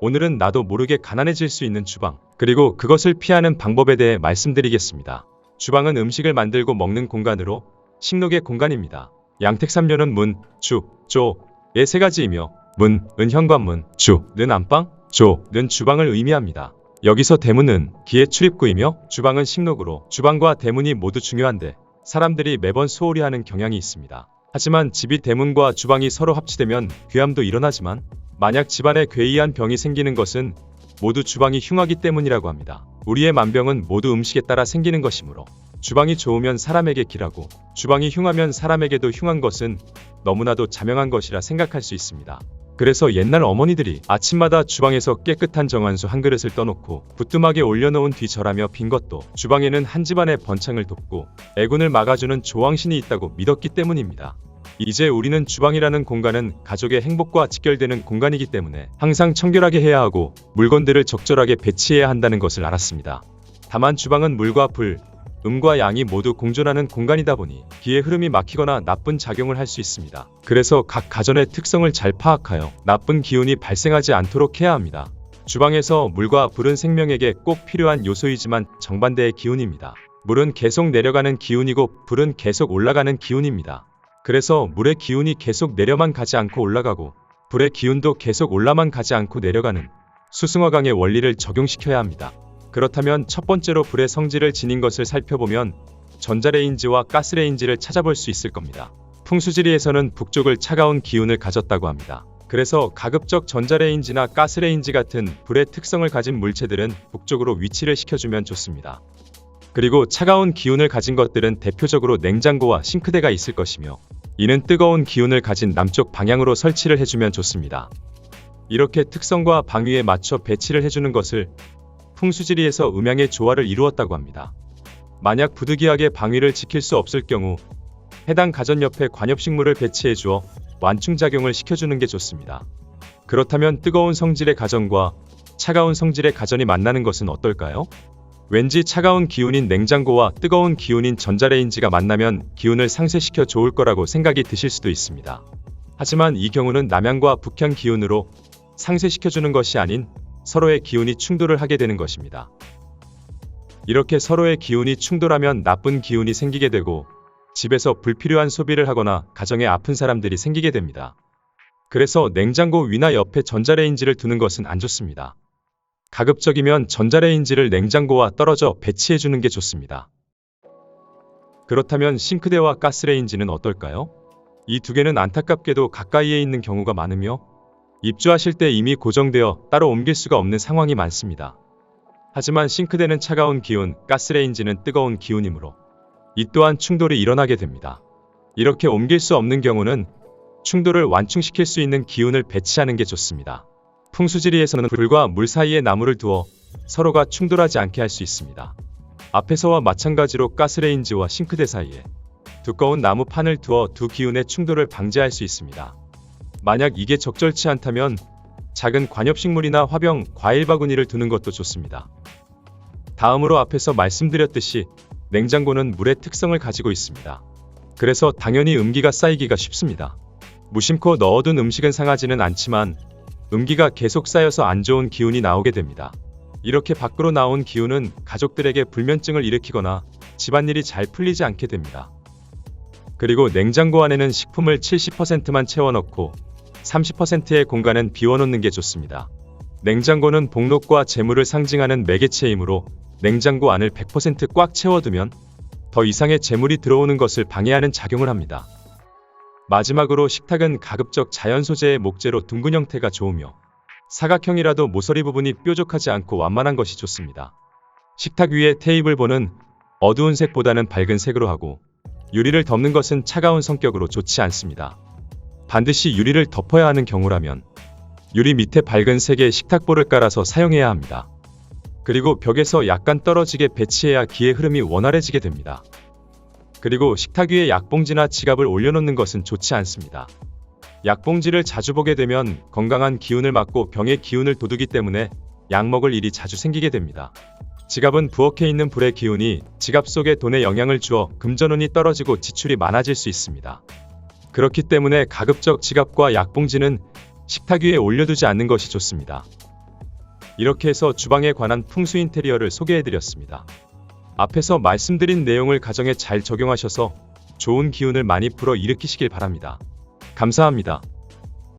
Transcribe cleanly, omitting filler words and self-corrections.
오늘은 나도 모르게 가난해질 수 있는 주방, 그리고 그것을 피하는 방법에 대해 말씀드리겠습니다. 주방은 음식을 만들고 먹는 공간으로 식록의 공간입니다. 양택삼료는 문, 주, 조의 세 가지이며 문, 은 현관문, 주, 는 안방, 조, 는 주방을 의미합니다. 여기서 대문은 기의 출입구이며 주방은 식록으로 주방과 대문이 모두 중요한데 사람들이 매번 소홀히 하는 경향이 있습니다. 하지만 집이 대문과 주방이 서로 합치되면 괴함도 일어나지만 만약 집안에 괴이한 병이 생기는 것은 모두 주방이 흉하기 때문이라고 합니다. 우리의 만병은 모두 음식에 따라 생기는 것이므로 주방이 좋으면 사람에게 기라고 주방이 흉하면 사람에게도 흉한 것은 너무나도 자명한 것이라 생각할 수 있습니다. 그래서 옛날 어머니들이 아침마다 주방에서 깨끗한 정한수 한 그릇을 떠놓고 부뚜막에 올려놓은 뒤 절하며 빈 것도 주방에는 한 집안의 번창을 돕고 애군을 막아주는 조왕신이 있다고 믿었기 때문입니다. 이제 우리는 주방이라는 공간은 가족의 행복과 직결되는 공간이기 때문에 항상 청결하게 해야 하고 물건들을 적절하게 배치해야 한다는 것을 알았습니다. 다만 주방은 물과 불, 음과 양이 모두 공존하는 공간이다 보니 기의 흐름이 막히거나 나쁜 작용을 할 수 있습니다. 그래서 각 가전의 특성을 잘 파악하여 나쁜 기운이 발생하지 않도록 해야 합니다. 주방에서 물과 불은 생명에게 꼭 필요한 요소이지만 정반대의 기운입니다. 물은 계속 내려가는 기운이고 불은 계속 올라가는 기운입니다. 그래서 물의 기운이 계속 내려만 가지 않고 올라가고 불의 기운도 계속 올라만 가지 않고 내려가는 수승화강의 원리를 적용시켜야 합니다. 그렇다면 첫 번째로 불의 성질을 지닌 것을 살펴보면 전자레인지와 가스레인지를 찾아볼 수 있을 겁니다. 풍수지리에서는 북쪽을 차가운 기운을 가졌다고 합니다. 그래서 가급적 전자레인지나 가스레인지 같은 불의 특성을 가진 물체들은 북쪽으로 위치를 시켜주면 좋습니다. 그리고 차가운 기운을 가진 것들은 대표적으로 냉장고와 싱크대가 있을 것이며 이는 뜨거운 기운을 가진 남쪽 방향으로 설치를 해주면 좋습니다. 이렇게 특성과 방위에 맞춰 배치를 해주는 것을 풍수지리에서 음양의 조화를 이루었다고 합니다. 만약 부득이하게 방위를 지킬 수 없을 경우 해당 가전 옆에 관엽식물을 배치해 주어 완충작용을 시켜주는 게 좋습니다. 그렇다면 뜨거운 성질의 가전과 차가운 성질의 가전이 만나는 것은 어떨까요? 왠지 차가운 기운인 냉장고와 뜨거운 기운인 전자레인지가 만나면 기운을 상쇄시켜 좋을 거라고 생각이 드실 수도 있습니다. 하지만 이 경우는 남향과 북향 기운으로 상쇄시켜주는 것이 아닌 서로의 기운이 충돌을 하게 되는 것입니다. 이렇게 서로의 기운이 충돌하면 나쁜 기운이 생기게 되고 집에서 불필요한 소비를 하거나 가정에 아픈 사람들이 생기게 됩니다. 그래서 냉장고 위나 옆에 전자레인지를 두는 것은 안 좋습니다. 가급적이면 전자레인지를 냉장고와 떨어져 배치해주는 게 좋습니다. 그렇다면 싱크대와 가스레인지는 어떨까요? 이 두 개는 안타깝게도 가까이에 있는 경우가 많으며 입주하실 때 이미 고정되어 따로 옮길 수가 없는 상황이 많습니다. 하지만 싱크대는 차가운 기운, 가스레인지는 뜨거운 기운이므로 이 또한 충돌이 일어나게 됩니다. 이렇게 옮길 수 없는 경우는 충돌을 완충시킬 수 있는 기운을 배치하는 게 좋습니다. 풍수지리에서는 불과 물 사이에 나무를 두어 서로가 충돌하지 않게 할 수 있습니다. 앞에서와 마찬가지로 가스레인지와 싱크대 사이에 두꺼운 나무판을 두어 두 기운의 충돌을 방지할 수 있습니다. 만약 이게 적절치 않다면 작은 관엽식물이나 화병, 과일 바구니를 두는 것도 좋습니다. 다음으로 앞에서 말씀드렸듯이 냉장고는 물의 특성을 가지고 있습니다. 그래서 당연히 음기가 쌓이기가 쉽습니다. 무심코 넣어둔 음식은 상하지는 않지만 음기가 계속 쌓여서 안 좋은 기운이 나오게 됩니다. 이렇게 밖으로 나온 기운은 가족들에게 불면증을 일으키거나 집안일이 잘 풀리지 않게 됩니다. 그리고 냉장고 안에는 식품을 70%만 채워넣고 30%의 공간은 비워놓는 게 좋습니다. 냉장고는 복록과 재물을 상징하는 매개체이므로 냉장고 안을 100% 꽉 채워두면 더 이상의 재물이 들어오는 것을 방해하는 작용을 합니다. 마지막으로 식탁은 가급적 자연 소재의 목재로 둥근 형태가 좋으며 사각형이라도 모서리 부분이 뾰족하지 않고 완만한 것이 좋습니다. 식탁 위에 테이블보는 어두운 색보다는 밝은 색으로 하고 유리를 덮는 것은 차가운 성격으로 좋지 않습니다. 반드시 유리를 덮어야 하는 경우라면 유리 밑에 밝은 색의 식탁보를 깔아서 사용해야 합니다. 그리고 벽에서 약간 떨어지게 배치해야 기의 흐름이 원활해지게 됩니다. 그리고 식탁 위에 약봉지나 지갑을 올려놓는 것은 좋지 않습니다. 약봉지를 자주 보게 되면 건강한 기운을 막고 병의 기운을 돋우기 때문에 약 먹을 일이 자주 생기게 됩니다. 지갑은 부엌에 있는 불의 기운이 지갑 속에 돈에 영향을 주어 금전운이 떨어지고 지출이 많아질 수 있습니다. 그렇기 때문에 가급적 지갑과 약봉지는 식탁 위에 올려두지 않는 것이 좋습니다. 이렇게 해서 주방에 관한 풍수 인테리어를 소개해드렸습니다. 앞에서 말씀드린 내용을 가정에 잘 적용하셔서 좋은 기운을 많이 불어 일으키시길 바랍니다. 감사합니다.